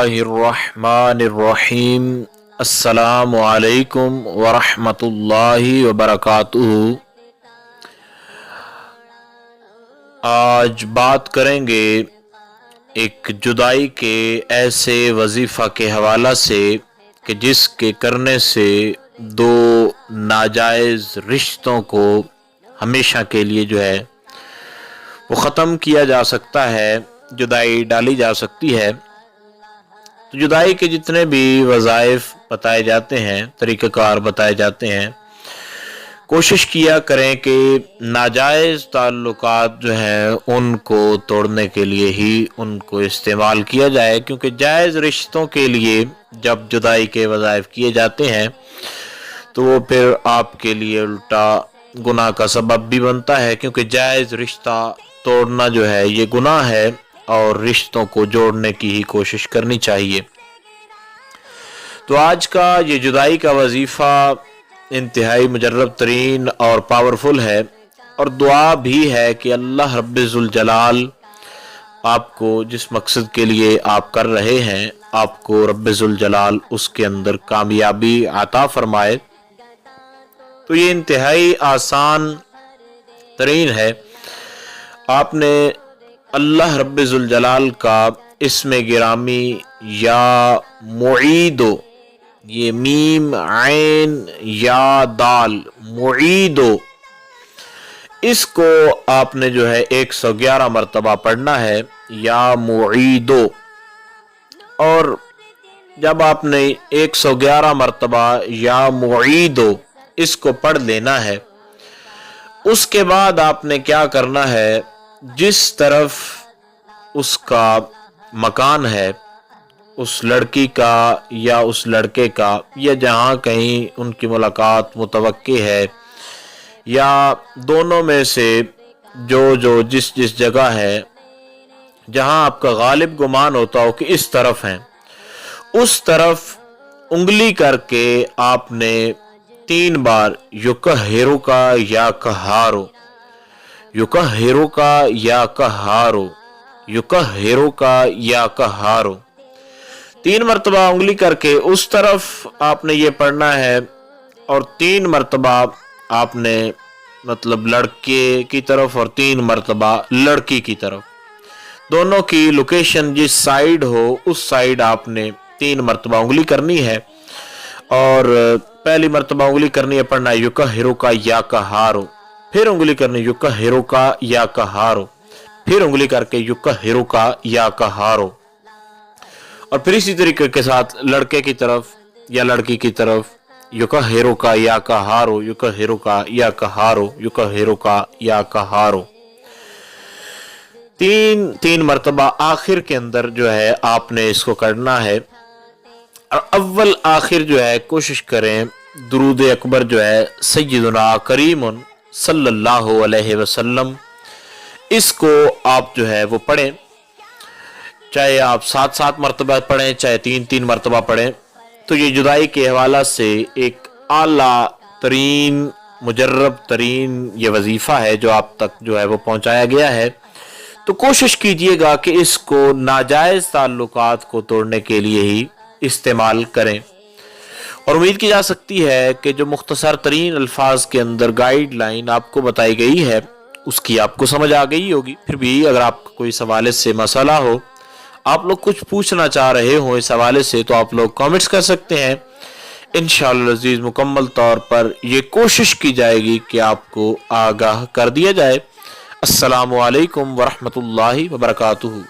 बिस्मिल्लाहिर्रहमानिर्रहीम। अस्सलामु अलैकुम वरहमतुल्लाहि वबरकातुहू। आज बात करेंगे एक जुदाई के ऐसे वजीफ़ा के हवाला से कि जिसके करने से दो नाजायज़ रिश्तों को हमेशा के लिए जो है वो ख़त्म किया जा सकता है, जुदाई डाली जा सकती है। तो जुदाई के जितने भी वज़ाइफ बताए जाते हैं, तरीक़ाकार बताए जाते हैं, कोशिश किया करें कि नाजायज़ ताल्लुकात जो हैं उनको तोड़ने के लिए ही उनको इस्तेमाल किया जाए, क्योंकि जायज़ रिश्तों के लिए जब जुदाई के वज़ाइफ किए जाते हैं तो वो फिर आपके लिए उल्टा गुनाह का सबब भी बनता है, क्योंकि जायज़ रिश्ता तोड़ना जो है ये गुनाह है और रिश्तों को जोड़ने की ही कोशिश करनी चाहिए। तो आज का ये जुदाई का वजीफ़ा इंतहाई मुजर्रब तरीन और पावरफुल है, और दुआ भी है कि अल्लाह रब्बुल जलाल आपको जिस मकसद के लिए आप कर रहे हैं, आपको रब्बुल जलाल उसके अंदर कामयाबी अता फरमाए। तो ये इंतहाई आसान तरीन है। आपने अल्लाह रब्बुल जलाल का इसमें गिरामी या मुईदो, ये मीम ऐन या दाल, मुईदो, इसको आपने जो है 111 मरतबा पढ़ना है, या मुईदो। और जब आपने 111 मरतबा या मुईदो इसको पढ़ लेना है, उसके बाद आपने क्या करना है, जिस तरफ उसका मकान है, उस लड़की का या उस लड़के का, या जहाँ कहीं उनकी मुलाकात मुतवक्की है, या दोनों में से जो जिस जगह है जहाँ आपका गालिब गुमान होता हो कि इस तरफ हैं, उस तरफ उंगली करके आपने 3 बार युकहिरुका या कहारो, युकहिरुका या कहारो, युकहिरुका या कहारो, 3 मरतबा उंगली करके उस तरफ आपने ये पढ़ना है, और 3 मरतबा आपने मतलब लड़के की तरफ और 3 मरतबा लड़की की तरफ, दोनों की लोकेशन जिस साइड हो उस साइड आपने 3 मरतबा उंगली करनी है। और पहली मरतबा उंगली करनी है, पढ़ना है युकहिरुका या कहारो, फिर उंगली करनी युकहिरुका या कहारो, फिर उंगली करके युकहिरुका या कहारो, और फिर इसी तरीके के साथ लड़के की तरफ या लड़की की तरफ युकहिरुका या कहारो, युकहिरुका या कहारो, युकहिरुका या कहारो, 3 मरतबा आखिर के अंदर जो है आपने इसको करना है। और अव्वल आखिर जो है कोशिश करें दुरूद अकबर जो है सय्यदुना करीमुन सल्लल्लाहु अलैहि वसल्लम, इसको आप जो है वो पढ़ें, चाहे आप 7 मरतबा पढ़ें, चाहे 3 मरतबा पढ़ें। तो ये जुदाई के हवाला से एक आला तरीन मुजर्रब तरीन ये वजीफ़ा है जो आप तक जो है वो पहुँचाया गया है। तो कोशिश कीजिएगा कि इसको नाजायज़ ताल्लुकात को तोड़ने के लिए ही इस्तेमाल करें, और उम्मीद की जा सकती है कि जो मुख्तसर तरीन अल्फाज के अंदर गाइडलाइन आपको बताई गई है उसकी आपको समझ आ गई होगी। फिर भी अगर आपको कोई इस हवाले से मसला हो, आप लोग कुछ पूछना चाह रहे हो इस हवाले से, तो आप लोग कमेंट्स कर सकते हैं। इंशाअल्लाह अज़ीज़ मुकम्मल तौर पर ये कोशिश की जाएगी कि आपको आगाह कर दिया जाए। अस्सलामु अलैकुम वरहमतुल्लाहि वबरकातुहू।